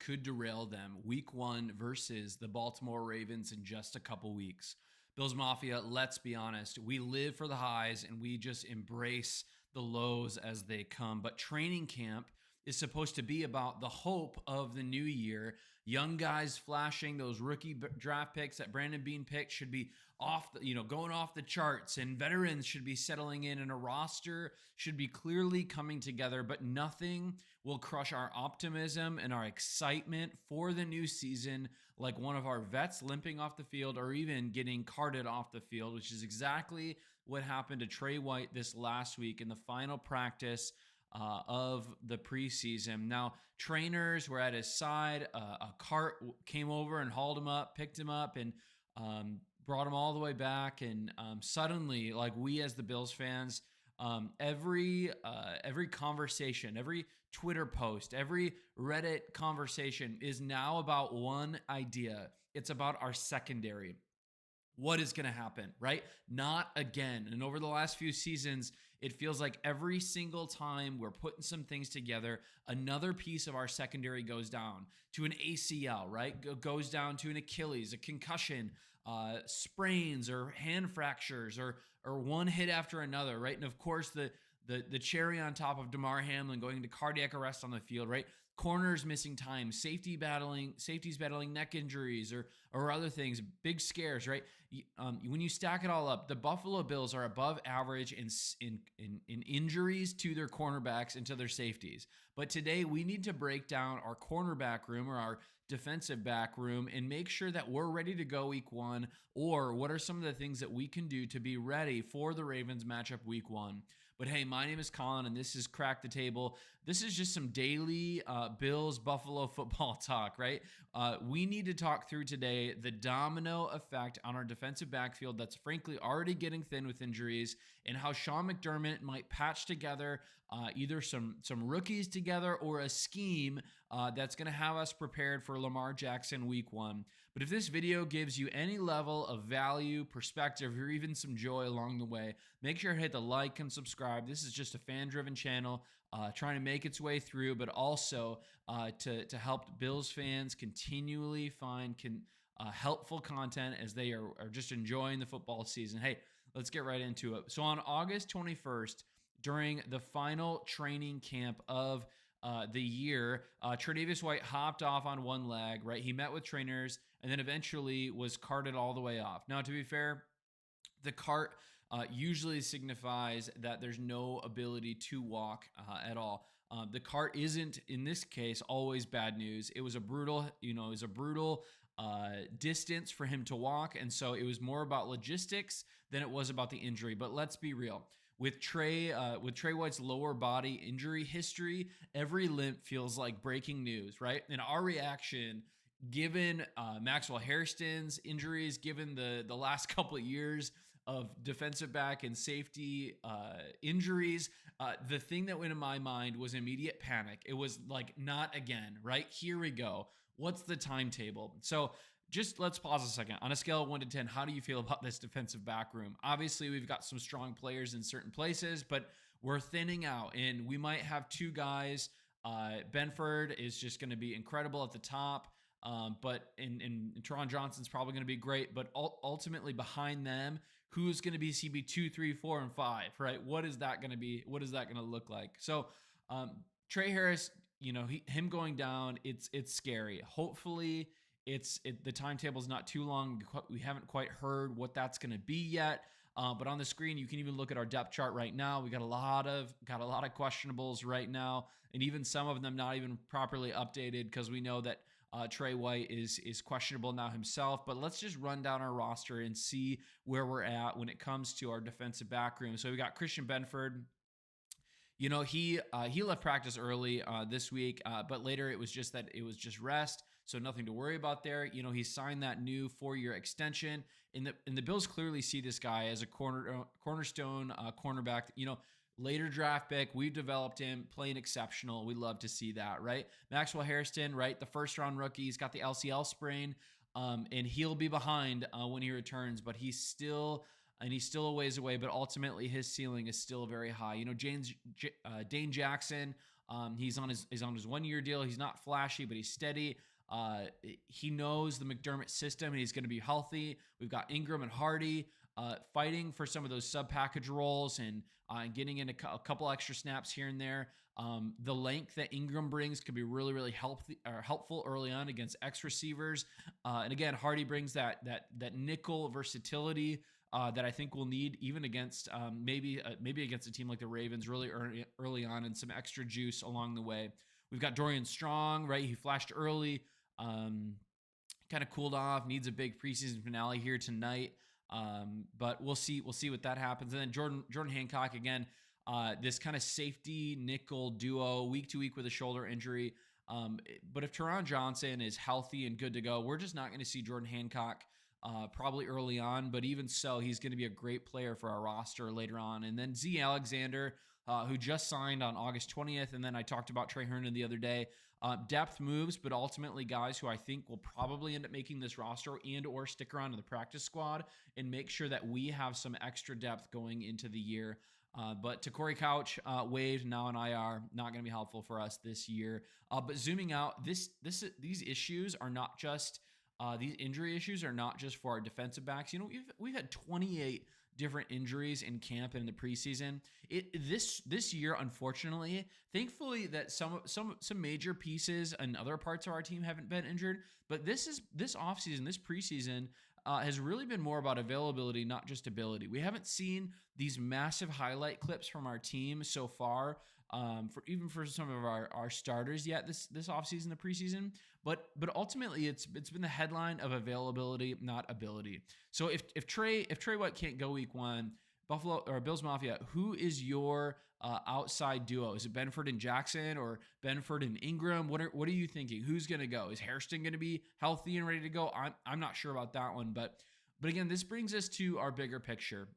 could derail them week 1 versus the Baltimore Ravens in just a couple weeks. Bills Mafia, let's be honest, we live for the highs and we just embrace the lows as they come. But training camp is supposed to be about the hope of the new year. Young guys flashing, those rookie draft picks that Brandon Beane picked should be going off the charts, and veterans should be settling in, and a roster should be clearly coming together. But nothing will crush our optimism and our excitement for the new season like one of our vets limping off the field or even getting carted off the field, which is exactly what happened to Trey White this last week in the final practice of the preseason. Now, trainers were at his side. A cart came over and hauled him up, picked him up, and brought him all the way back. And suddenly, like, we as the Bills fans, every conversation, every Twitter post, every Reddit conversation is now about one idea. It's about our secondary. What is going to happen, right? Not again. And over the last few seasons, it feels like every single time we're putting some things together, another piece of our secondary goes down to an ACL, right? Goes down to an Achilles, a concussion, sprains or hand fractures, or one hit after another, right? And of course, the cherry on top of Damar Hamlin going into cardiac arrest on the field, right? Corners missing time, safeties battling neck injuries or other things, big scares, right? When you stack it all up, the Buffalo Bills are above average in injuries to their cornerbacks and to their safeties. But today we need to break down our cornerback room or our defensive back room and make sure that we're ready to go week 1, or what are some of the things that we can do to be ready for the Ravens matchup week 1. But hey, my name is Colin, and this is Crack the Table. This is just some daily Bills Buffalo football talk, right? We need to talk through today the domino effect on our defensive backfield that's frankly already getting thin with injuries, and how Sean McDermott might patch together either some rookies together or a scheme that's going to have us prepared for Lamar Jackson week 1. But if this video gives you any level of value, perspective, or even some joy along the way, make sure to hit the like and subscribe. This is just a fan-driven channel trying to make its way through, but also to help Bills fans continually find helpful content as they are just enjoying the football season. Hey, let's get right into it. So on August 21st, during the final training camp of the year, Tre'Davious White hopped off on one leg, right? He met with trainers and then eventually was carted all the way off. Now, to be fair, the cart usually signifies that there's no ability to walk at all. The cart isn't, in this case, always bad news. It was a brutal, distance for him to walk, and so it was more about logistics than it was about the injury. But let's be real. With Trey White's lower body injury history, every limp feels like breaking news, right? And our reaction, given Maxwell Hairston's injuries, given the last couple of years of defensive back and safety injuries, the thing that went in my mind was immediate panic. It was like, not again, right? Here we go. What's the timetable? So just let's pause a second. On a scale of 1 to 10, how do you feel about this defensive back room? Obviously, we've got some strong players in certain places, but we're thinning out, and we might have 2 guys. Benford is just going to be incredible at the top. But in Teron Johnson's probably going to be great, but ultimately behind them, who's going to be CB 2, 3, 4, and 5, right? What is that going to be? What is that going to look like? So, Trey Harris, him going down, it's scary. Hopefully the timetable is not too long. We haven't quite heard what that's going to be yet. But on the screen, you can even look at our depth chart right now. We got a lot of questionables right now, and even some of them not even properly updated because we know that Trey White is questionable now himself. But let's just run down our roster and see where we're at when it comes to our defensive back room. So we got Christian Benford. He left practice early this week, but later it was just rest, so nothing to worry about there. He signed that new 4-year extension, and the Bills clearly see this guy as a cornerstone cornerback. Later draft pick, we've developed him, playing exceptional. We love to see that, right? Maxwell Hairston, right? The first-round rookie, he's got the LCL sprain, and he'll be behind when he returns, but he's still a ways away, but ultimately his ceiling is still very high. Dane Jackson, He's on his 1 year deal. He's not flashy, but he's steady. He knows the McDermott system, and he's going to be healthy. We've got Ingram and Hardy fighting for some of those sub package roles and getting in a couple extra snaps here and there. The length that Ingram brings could be really, really helpful early on against X receivers. And again, Hardy brings that nickel versatility that I think we'll need even against maybe against a team like the Ravens really early on, and some extra juice along the way. We've got Dorian Strong, right? He flashed early, kind of cooled off, needs a big preseason finale here tonight. But we'll see what that happens. And then Jordan Hancock again, this kind of safety nickel duo week to week with a shoulder injury. But if Teron Johnson is healthy and good to go, we're just not going to see Jordan Hancock probably early on. But even so, he's going to be a great player for our roster later on. And then Z Alexander, who just signed on August 20th. And then I talked about Trey Herndon the other day. Depth moves, but ultimately guys who I think will probably end up making this roster and or stick around in the practice squad and make sure that we have some extra depth going into the year. But to Corey Couch, waived, now on IR, not going to be helpful for us this year. But zooming out, these issues are not just these injury issues are not just for our defensive backs. You know, we've had 28 different injuries in camp and in the preseason. This year, unfortunately, thankfully that some major pieces and other parts of our team haven't been injured. But this offseason, this preseason, has really been more about availability, not just ability. We haven't seen these massive highlight clips from our team so far, for some of our starters yet this offseason, the preseason. But ultimately, it's been the headline of availability, not ability. So if Trey White can't go week one, Buffalo or Bills Mafia, who is your outside duo? Is it Benford and Jackson or Benford and Ingram? What are you thinking? Who's going to go? Is Hairston going to be healthy and ready to go? I'm not sure about that one, but again, this brings us to our bigger picture,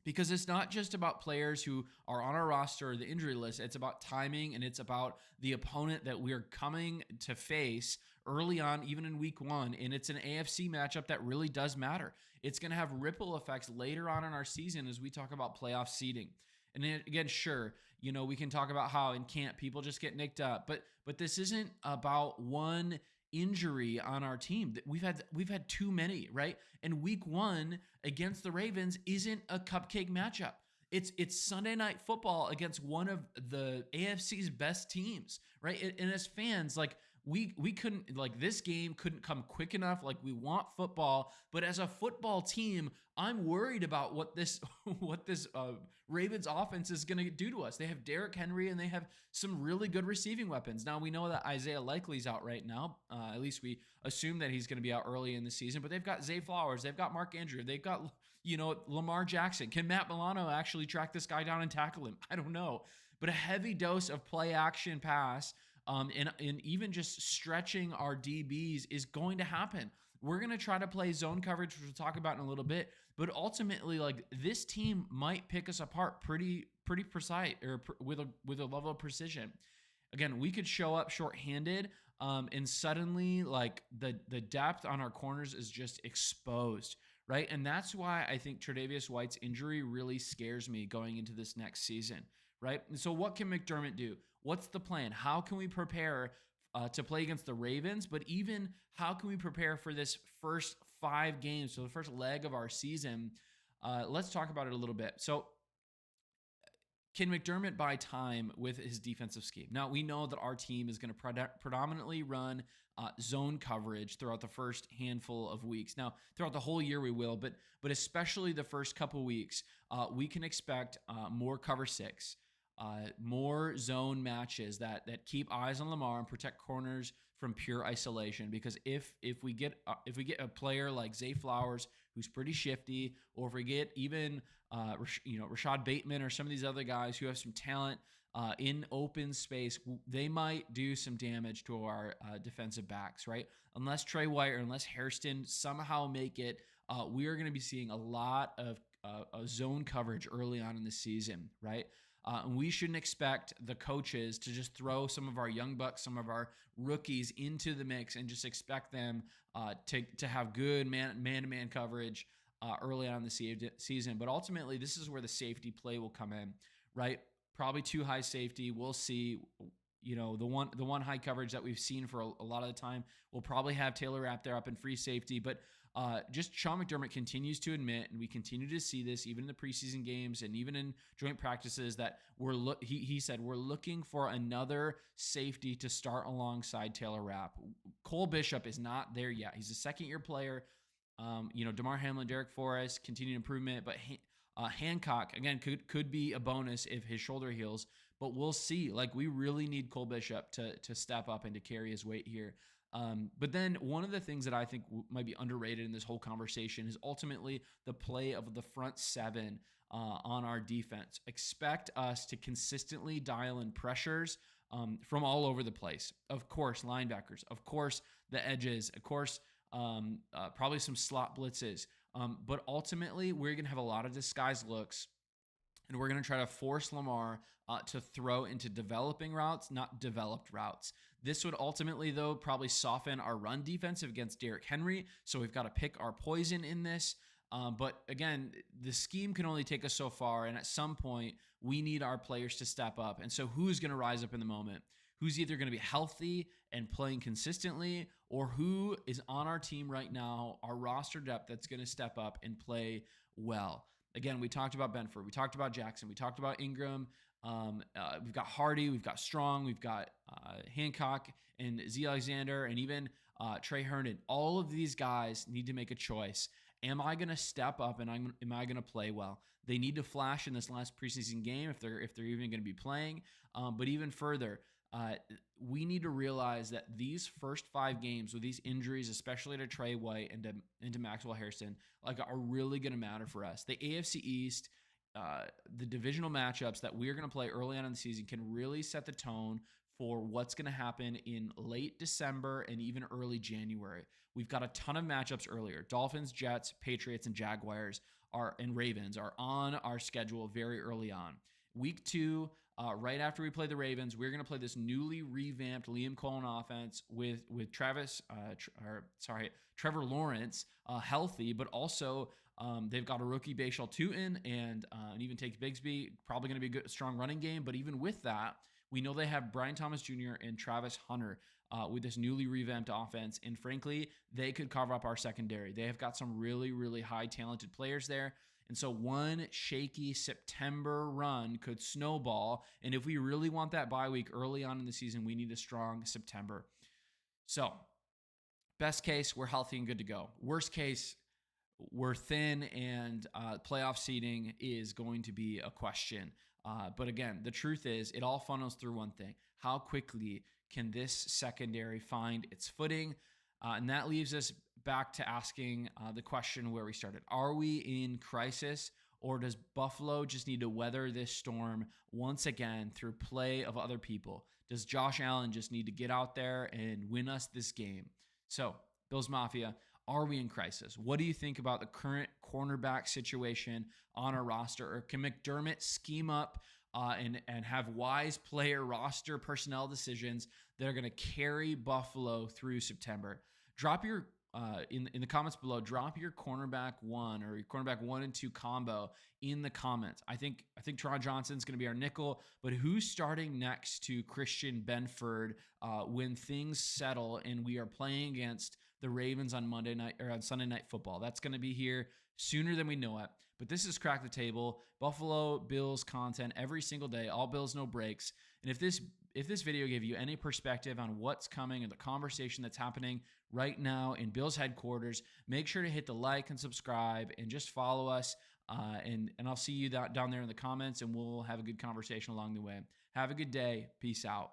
because it's not just about players who are on our roster or the injury list. It's about timing, and it's about the opponent that we're coming to face early on, even in week one. And it's an AFC matchup that really does matter. It's going to have ripple effects later on in our season as we talk about playoff seeding. And then again, sure, you know, we can talk about how in camp people just get nicked up, but this isn't about one injury on our team. We've had too many, right? And week one against the Ravens isn't a cupcake matchup. It's Sunday night football against one of the AFC's best teams, right? And as fans, like we couldn't, like, this game couldn't come quick enough. Like, we want football, but as a football team, I'm worried about what this Ravens offense is going to do to us. They have Derrick Henry and they have some really good receiving weapons. Now, we know that Isaiah Likely's out right now. At least we assume that he's going to be out early in the season, but they've got Zay Flowers. They've got Mark Andrews. They've got, Lamar Jackson. Can Matt Milano actually track this guy down and tackle him? I don't know. But a heavy dose of play action pass and even just stretching our DBs is going to happen. We're going to try to play zone coverage, which we'll talk about in a little bit. But ultimately, like, this team might pick us apart pretty precise, or with a level of precision. Again, we could show up shorthanded, and suddenly, like, the depth on our corners is just exposed, right? And that's why I think Tre'Davious White's injury really scares me going into this next season, right? And so what can McDermott do? What's the plan? How can we prepare to play against the Ravens? But even how can we prepare for this first 5 games, so the first leg of our season? Let's talk about it a little bit. So can McDermott buy time with his defensive scheme? Now, we know that our team is going to predominantly run zone coverage throughout the first handful of weeks. Now, throughout the whole year we will, but especially the first couple weeks, we can expect more cover 6. More zone matches that keep eyes on Lamar and protect corners from pure isolation. Because if we get a player like Zay Flowers, who's pretty shifty, or if we get even Rashad Bateman or some of these other guys who have some talent in open space, they might do some damage to our defensive backs, right? Unless Trey White or unless Hairston somehow make it, we are going to be seeing a lot of zone coverage early on in the season, right? And we shouldn't expect the coaches to just throw some of our young bucks, some of our rookies into the mix and just expect them to have good man-to-man coverage early on in the season. But ultimately, this is where the safety play will come in, right? probably too high safety. We'll see. The one high coverage that we've seen for a lot of the time, we'll probably have Taylor Rapp there up in free safety. But just Sean McDermott continues to admit, and we continue to see this even in the preseason games and even in joint practices, that he said we're looking for another safety to start alongside Taylor Rapp. Cole Bishop is not there yet. He's a second-year player. DeMar Hamlin, Derek Forrest, continued improvement, but Hancock, again, could be a bonus if his shoulder heals, but we'll see. Like, we really need Cole Bishop to step up and to carry his weight here. But then one of the things that I think might be underrated in this whole conversation is ultimately the play of the front seven on our defense. Expect us to consistently dial in pressures from all over the place. Of course, linebackers. Of course, the edges. Of course, probably some slot blitzes. But ultimately, we're going to have a lot of disguised looks, and we're going to try to force Lamar to throw into developing routes, not developed routes. This would ultimately, though, probably soften our run defense against Derrick Henry, so we've got to pick our poison in this. But again, the scheme can only take us so far, and at some point, we need our players to step up. And so who's going to rise up in the moment? Who's either going to be healthy and playing consistently, or who is on our team right now, our roster depth, that's going to step up and play well? Again, we talked about Benford. We talked about Jackson. We talked about Ingram. We've got Hardy. We've got Strong. We've got Hancock and Z. Alexander, and even Trey Herndon. All of these guys need to make a choice. Am I going to step up and am I going to play well? They need to flash in this last preseason game if they're even going to be playing. But even further, we need to realize that these first 5 games with these injuries, especially to Trey White and to Maxwell Harrison, are really going to matter for us. The AFC East, the divisional matchups that we're going to play early on in the season can really set the tone for what's going to happen in late December and even early January. We've got a ton of matchups earlier. Dolphins, Jets, Patriots, and Jaguars and Ravens are on our schedule very early on. Week 2, right after we play the Ravens, we're going to play this newly revamped Liam Cohen offense with Trevor Lawrence healthy, but also they've got a rookie Bashal Tutin and even Take Bigsby, probably going to be a strong running game. But even with that, we know they have Brian Thomas Jr. and Travis Hunter with this newly revamped offense. And frankly, they could cover up our secondary. They have got some really, really high talented players there. And so one shaky September run could snowball. And if we really want that bye week early on in the season, we need a strong September. So best case, we're healthy and good to go. Worst case, we're thin and playoff seeding is going to be a question. But again, the truth is it all funnels through one thing. How quickly can this secondary find its footing? And that leaves us back to asking the question where we started. Are we in crisis, or does Buffalo just need to weather this storm once again through play of other people? Does Josh Allen just need to get out there and win us this game? So, Bills Mafia, are we in crisis? What do you think about the current cornerback situation on our roster? Or can McDermott scheme up and have wise player roster personnel decisions that are going to carry Buffalo through September? Drop your in the comments below. Drop your cornerback 1 or your cornerback 1 and 2 combo in the comments. I think Teron Johnson's going to be our nickel, but who's starting next to Christian Benford when things settle and we are playing against the Ravens on Monday night or on Sunday Night Football? That's going to be here sooner than we know it. But this is Crack the Table, Buffalo Bills content every single day, all Bills, no breaks. And if this video gave you any perspective on what's coming and the conversation that's happening right now in Bills headquarters, make sure to hit the like and subscribe and just follow us. And I'll see you down there in the comments, and we'll have a good conversation along the way. Have a good day. Peace out.